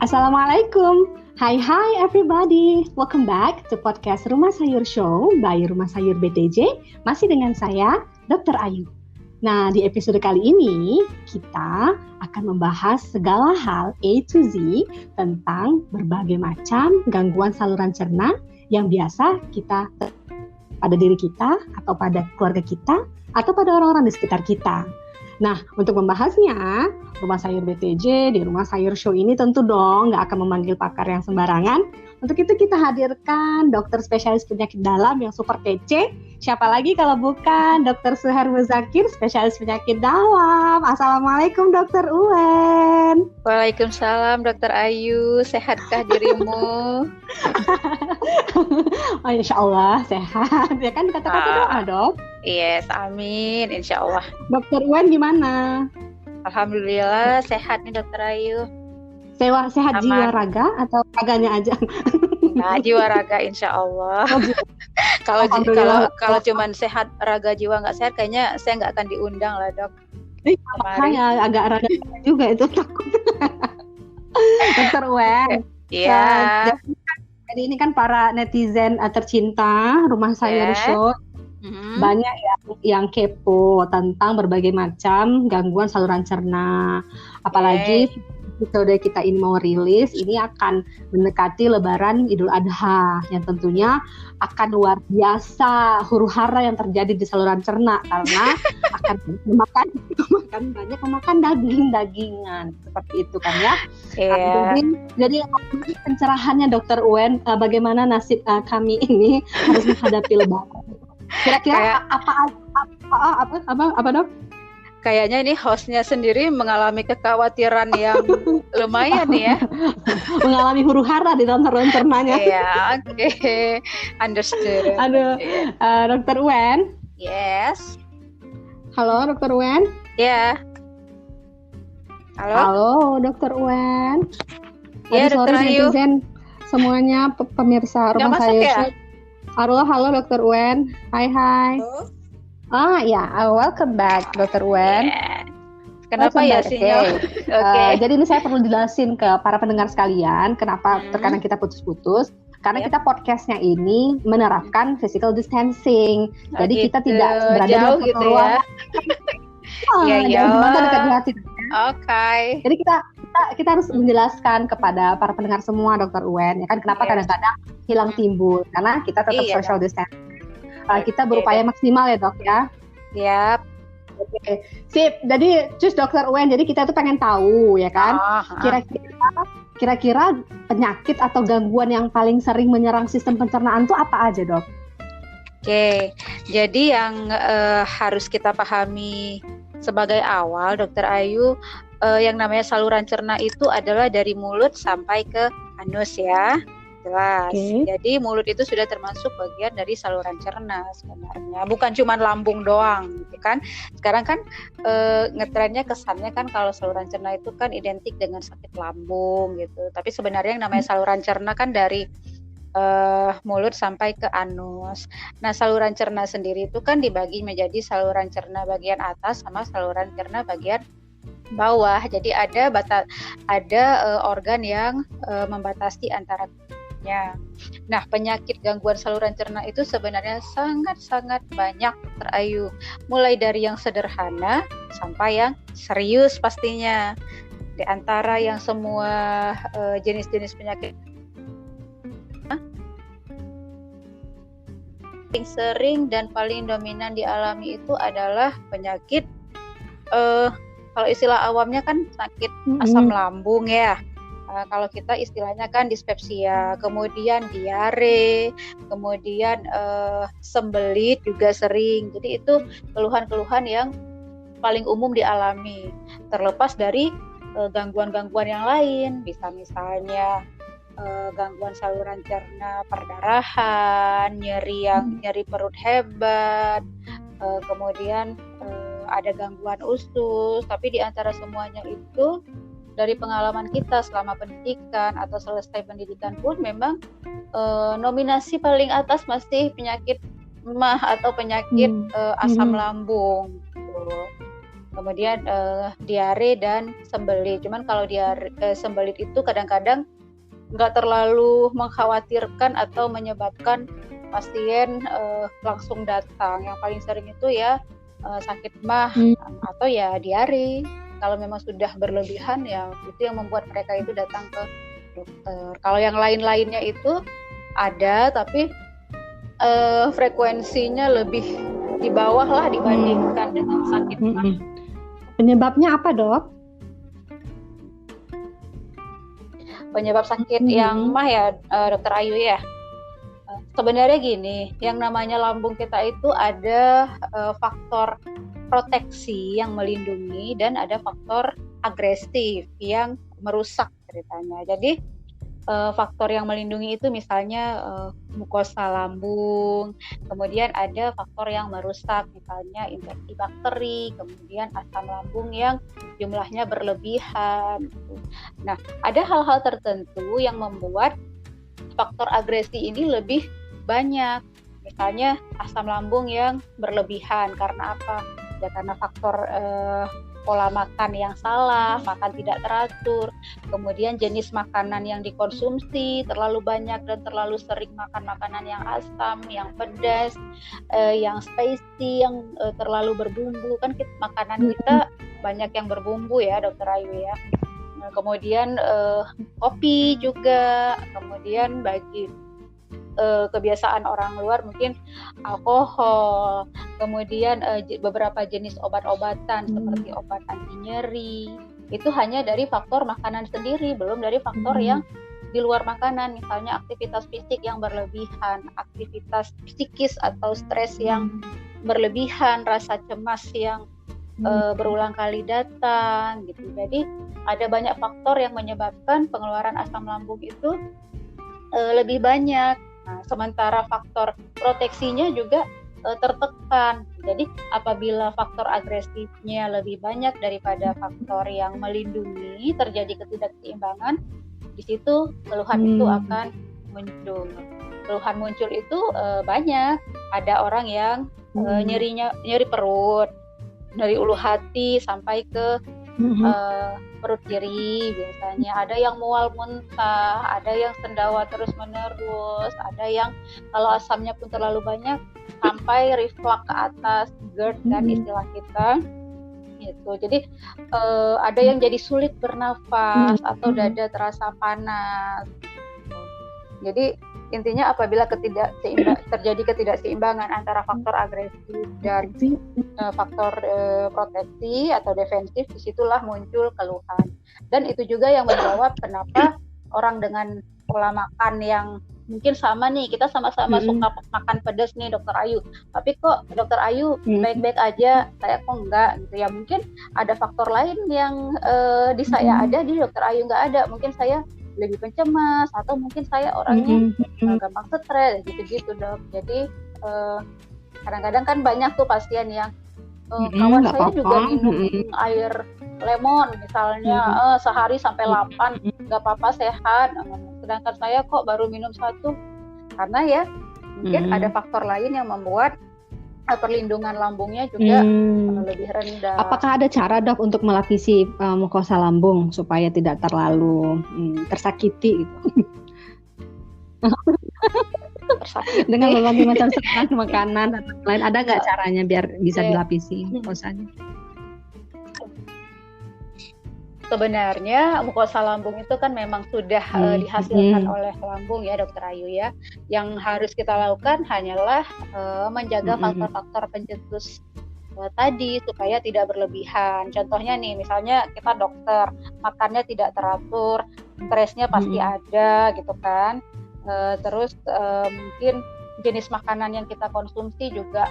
Assalamualaikum. Hi everybody. Welcome back to podcast Rumah Sayur Show by Rumah Sayur BTJ. Masih dengan saya, Dr. Ayu. Nah, di episode kali ini kita akan membahas segala hal A to Z tentang berbagai macam gangguan saluran cerna yang biasa kita pada diri kita atau pada keluarga kita atau pada orang-orang di sekitar kita. Nah, untuk membahasnya, Rumah Sayur BTJ di Rumah Sayur Show ini tentu dong nggak akan memanggil pakar yang sembarangan. Untuk itu kita hadirkan dokter spesialis penyakit dalam yang super kece. Siapa lagi kalau bukan Dr. Suher Muzakir, spesialis penyakit dalam. Assalamualaikum Dr. Uwen. Waalaikumsalam Dr. Ayu, sehatkah dirimu? Oh, insya Allah sehat. Ya kan kata-kata doa dok. Yes, amin, insya Allah. Dr. Uwen gimana? Alhamdulillah sehat nih Dr. Ayu. Sehat Aman. jiwa raga atau raganya aja? Nah, jiwa raga insya Allah. Kalau cuman sehat raga jiwa nggak sehat, kayaknya saya nggak akan diundang lah dok. Makanya agak raga juga itu takut. Dr. Uwen. Iya. Jadi ini kan para netizen tercinta Rumah Sayur Show. Banyak yang kepo tentang berbagai macam gangguan saluran cerna. Apalagi episode kita ini mau rilis, ini akan mendekati Lebaran Idul Adha yang tentunya akan luar biasa huru-hara yang terjadi di saluran cerna karena akan memakan daging-dagingan seperti itu kan ya. Jadi pencerahannya Dr. Uwen, bagaimana nasib kami ini harus menghadapi Lebaran. Kira-kira apa dok? Kayaknya ini hostnya sendiri mengalami kekhawatiran yang lumayan ya. Mengalami huru-hara di dalam saluran cernanya. Iya, oke. Understood. Aduh, Dr. Uwen. Yes. Halo, Dr. Uwen. Ya. Halo, Dr. Uwen. Ya, Dr. Ayu. Netizen semuanya pemirsa Rumah Sayur. Halo Dr. Uwen. Hai. Welcome back Dr. Uwen. Yeah. Kenapa ya sinyal? Jadi ini saya perlu jelasin ke para pendengar sekalian kenapa terkadang kita putus-putus. Karena kita podcastnya ini menerapkan physical distancing. Jadi kita tidak berada jauh di gitu ya. Mata dekat di hati. Oke. Jadi kita harus menjelaskan kepada para pendengar semua Dr. Uwen ya kan kenapa kadang-kadang hilang timbul karena kita tetap social distancing. Kita berupaya maksimal ya dok ya. Yap. Oke. Sip. Jadi Dr. Uwen, jadi kita tuh pengen tahu ya kan kira-kira penyakit atau gangguan yang paling sering menyerang sistem pencernaan tuh apa aja dok? Oke. Jadi yang harus kita pahami sebagai awal Dr. Ayu, yang namanya saluran cerna itu adalah dari mulut sampai ke anus ya, jelas. Jadi mulut itu sudah termasuk bagian dari saluran cerna sebenarnya, bukan cuma lambung doang, gitu kan? Sekarang kan ngetrennya kesannya kan kalau saluran cerna itu kan identik dengan sakit lambung gitu, tapi sebenarnya yang namanya saluran cerna kan dari mulut sampai ke anus. Nah, saluran cerna sendiri itu kan dibagi menjadi saluran cerna bagian atas sama saluran cerna bagian bawah. Jadi ada organ yang membatasi antaranya. Nah, penyakit gangguan saluran cerna itu sebenarnya sangat-sangat banyak terayu. Mulai dari yang sederhana sampai yang serius pastinya. Di antara yang semua jenis-jenis penyakit paling sering dan paling dominan dialami itu adalah penyakit kalau istilah awamnya kan sakit asam lambung ya. Kalau kita istilahnya kan dispepsia, kemudian diare, kemudian sembelit juga sering. Jadi itu keluhan-keluhan yang paling umum dialami. Terlepas dari gangguan-gangguan yang lain, bisa misalnya gangguan saluran cerna, perdarahan, nyeri perut hebat, kemudian ada gangguan usus. Tapi di antara semuanya itu dari pengalaman kita selama pendidikan atau selesai pendidikan pun memang nominasi paling atas masih penyakit MAH atau penyakit asam lambung. kemudian diare dan sembelit. Cuman kalau sembelit itu kadang-kadang nggak terlalu mengkhawatirkan atau menyebabkan pasien langsung datang. Yang paling sering itu ya sakit mah atau ya diare. Kalau memang sudah berlebihan ya itu yang membuat mereka itu datang ke dokter. Kalau yang lain-lainnya itu ada tapi frekuensinya lebih di bawah lah dibandingkan dengan sakit mah. Penyebabnya apa, Dok? Penyebab sakit yang mah ya, Dokter Ayu ya. Sebenarnya gini, yang namanya lambung kita itu ada faktor proteksi yang melindungi dan ada faktor agresif yang merusak ceritanya. Jadi faktor yang melindungi itu misalnya mukosa lambung, kemudian ada faktor yang merusak misalnya infeksi bakteri, kemudian asam lambung yang jumlahnya berlebihan. Nah, ada hal-hal tertentu yang membuat faktor agresi ini lebih banyak. Misalnya asam lambung yang berlebihan karena apa? Ya karena faktor pola makan yang salah, makan tidak teratur, kemudian jenis makanan yang dikonsumsi terlalu banyak dan terlalu sering makan makanan yang asam, yang pedas, yang spicy, yang terlalu berbumbu. Kan makanan kita banyak yang berbumbu ya, Dokter Ayu ya. Nah, kemudian kopi juga, kemudian bagi kebiasaan orang luar mungkin alkohol, kemudian beberapa jenis obat-obatan seperti obat anti nyeri, itu hanya dari faktor makanan sendiri, belum dari faktor yang di luar makanan, misalnya aktivitas fisik yang berlebihan, aktivitas psikis atau stres yang berlebihan, rasa cemas yang berulang kali datang gitu. Jadi ada banyak faktor yang menyebabkan pengeluaran asam lambung itu lebih banyak. Nah, sementara faktor proteksinya juga tertekan. Jadi apabila faktor agresifnya lebih banyak daripada faktor yang melindungi, terjadi ketidakseimbangan, di situ keluhan itu akan muncul. Keluhan muncul itu banyak. Ada orang yang nyeri perut, dari ulu hati sampai ke perut kiri biasanya. Ada yang mual muntah, ada yang sendawa terus menerus, ada yang kalau asamnya pun terlalu banyak sampai reflux ke atas, GERD kan istilah kita gitu. Jadi ada yang jadi sulit bernafas atau dada terasa panas. Jadi intinya apabila terjadi ketidakseimbangan antara faktor agresif dan faktor proteksi atau defensif, disitulah muncul keluhan. Dan itu juga yang menjawab kenapa orang dengan pola makan yang mungkin sama nih, kita sama-sama suka makan pedas nih Dokter Ayu, tapi kok Dokter Ayu baik-baik aja, saya kok enggak gitu ya. Mungkin ada faktor lain yang di saya ada, di Dokter Ayu enggak ada. Mungkin saya lebih pencemas, atau mungkin saya orangnya gampang stres gitu-gitu, Dok. Jadi kadang-kadang kan banyak tuh pasien yang kawan saya juga minum air lemon misalnya sehari sampai 8, nggak apa-apa, sehat. Sedangkan saya kok baru minum 1, karena ya mungkin ada faktor lain yang membuat perlindungan lambungnya juga lebih rendah. Apakah ada cara, Dok, untuk melapisi mukosa lambung supaya tidak terlalu tersakiti gitu? Tersakiti dengan berbagai macam serangan makanan atau lain, ada nggak caranya biar bisa dilapisi mukosanya? Sebenarnya mukosa lambung itu kan memang sudah dihasilkan oleh lambung ya, Dokter Ayu ya. Yang harus kita lakukan hanyalah menjaga faktor-faktor pencetus tadi supaya tidak berlebihan. Contohnya nih, misalnya kita dokter, makannya tidak teratur, stresnya pasti ada gitu kan. Terus mungkin jenis makanan yang kita konsumsi juga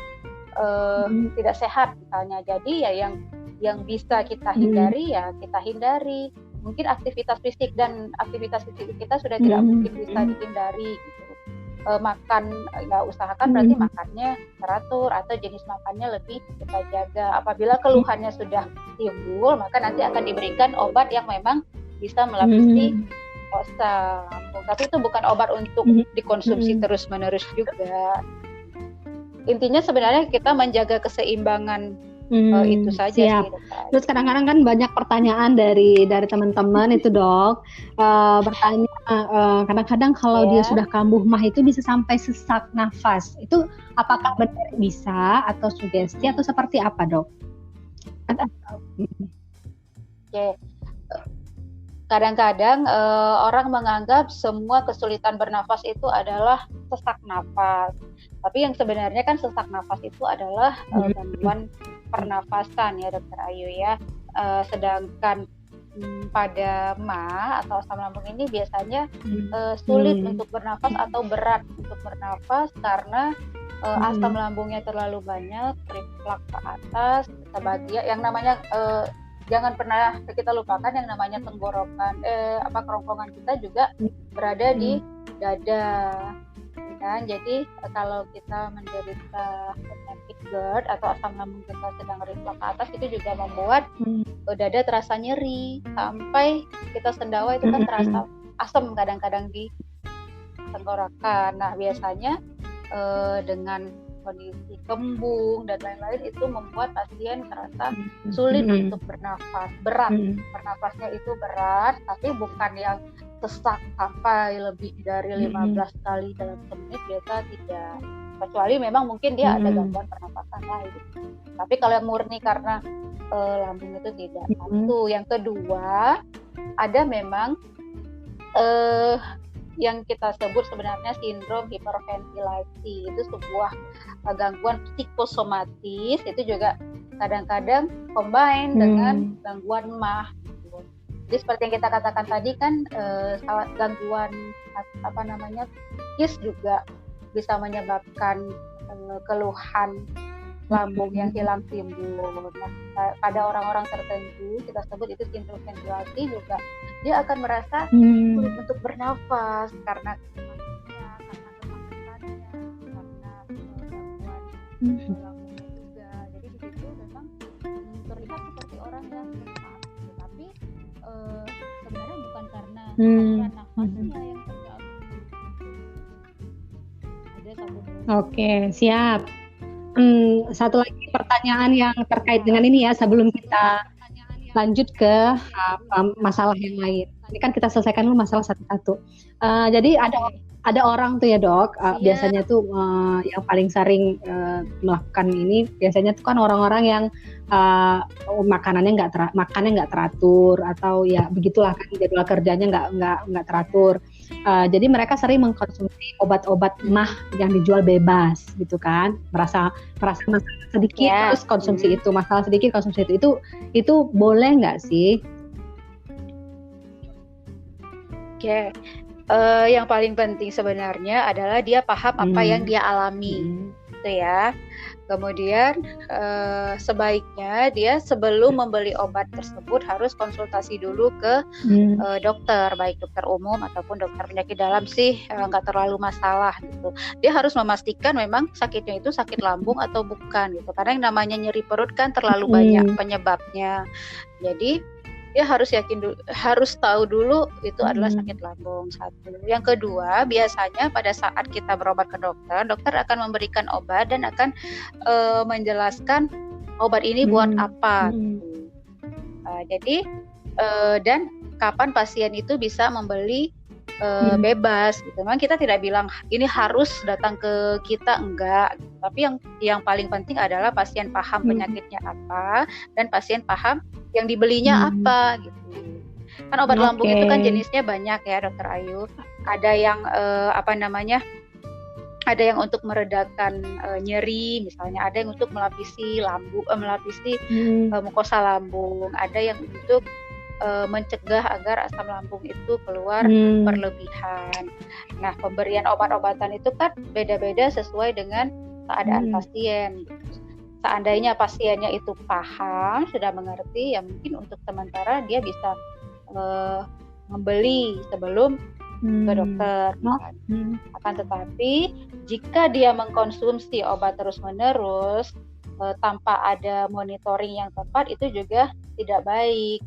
tidak sehat misalnya. Jadi ya yang bisa kita hindari ya kita hindari. Mungkin aktivitas fisik dan aktivitas fisik kita sudah tidak mungkin bisa dihindari gitu. Makan ya usahakan berarti makannya teratur atau jenis makannya lebih kita jaga. Apabila keluhannya sudah timbul, maka nanti akan diberikan obat yang memang bisa melapisi mukosa lambung. Tapi itu bukan obat untuk dikonsumsi terus-menerus juga. Intinya sebenarnya kita menjaga keseimbangan Itu saja siap. sih, Dokter Ayu. Terus kadang-kadang kan banyak pertanyaan dari teman-teman itu dok, bertanya kadang-kadang kalau dia Ya. sudah kambuh mah itu bisa sampai sesak nafas. Itu apakah benar bisa atau sugesti atau seperti apa dok? Oke. Kadang-kadang orang menganggap semua kesulitan bernafas itu adalah sesak nafas. Tapi yang sebenarnya kan sesak nafas itu adalah gangguan pernafasan ya Dokter Ayu ya. Sedangkan pada MA atau asam lambung ini biasanya sulit untuk bernafas atau berat untuk bernafas karena asam lambungnya terlalu banyak, reflux ke atas, sebagian yang namanya jangan pernah kita lupakan yang namanya tenggorokan kerongkongan kita juga berada di dada kan. Jadi kalau kita menderita penyakit GERD atau asam lambung kita sedang reflux ke atas, itu juga membuat dada terasa nyeri sampai kita sendawa itu kan terasa asam kadang-kadang di tenggorokan. Nah biasanya dengan kondisi kembung dan lain-lain itu membuat pasien terasa sulit untuk bernafas, berat, bernafasnya itu berat, tapi bukan yang sesak sampai lebih dari 15 kali dalam semenit, biasa tidak, kecuali memang mungkin dia ada gangguan pernapasan lain. Tapi kalau yang murni karena lambung itu tidak. Satu, yang kedua ada memang yang kita sebut sebenarnya sindrom hiperventilasi. Itu sebuah gangguan psikosomatis, itu juga kadang-kadang combine dengan gangguan MAH. Jadi seperti yang kita katakan tadi kan gangguan KIS juga bisa menyebabkan keluhan lambung yang hilang timbul. Nah, pada orang-orang tertentu kita sebut itu sindrom ventilasi juga, dia akan merasa sulit untuk bernafas karena gangguan lambungnya juga. Jadi di situ memang terlihat seperti orang yang sesak, tetapi sebenarnya bukan karena saluran nafasnya yang terganggu. Ada sambung. Oke, siap. Satu lagi pertanyaan yang terkait dengan ini ya, sebelum kita lanjut ke masalah yang lain. Ini kan kita selesaikan dulu masalah satu-satu. Jadi ada orang tuh ya dok, biasanya tuh yang paling sering melakukan ini biasanya tuh kan orang-orang yang makanannya nggak teratur, atau ya begitulah kan jadwal kerjanya nggak teratur. Jadi mereka sering mengkonsumsi obat-obat MAH yang dijual bebas gitu kan, merasa masalah sedikit terus konsumsi itu, masalah sedikit konsumsi itu boleh nggak sih? Oke. Yang paling penting sebenarnya adalah dia paham apa yang dia alami, gitu ya. Kemudian sebaiknya dia sebelum membeli obat tersebut harus konsultasi dulu ke dokter, baik dokter umum ataupun dokter penyakit dalam sih nggak terlalu masalah gitu. Dia harus memastikan memang sakitnya itu sakit lambung atau bukan gitu. Karena yang namanya nyeri perut kan terlalu banyak penyebabnya. Jadi dia harus tahu dulu itu adalah sakit lambung, satu. Yang kedua, biasanya pada saat kita berobat ke dokter akan memberikan obat dan akan menjelaskan obat ini buat apa. Jadi dan kapan pasien itu bisa membeli bebas gitu. Memang kita tidak bilang ini harus datang ke kita, enggak. Tapi yang paling penting adalah pasien paham penyakitnya apa dan pasien paham yang dibelinya apa gitu. Kan obat lambung itu kan jenisnya banyak ya Dokter Ayu. Ada yang ada yang untuk meredakan nyeri misalnya, ada yang untuk melapisi mukosa lambung, ada yang untuk mencegah agar asam lambung itu keluar berlebihan. Nah, pemberian obat-obatan itu kan beda-beda sesuai dengan keadaan pasien. Seandainya pasiennya itu paham, sudah mengerti, ya mungkin untuk sementara dia bisa membeli sebelum ke dokter. Akan tetapi jika dia mengkonsumsi obat terus-menerus tanpa ada monitoring yang tepat, itu juga tidak baik.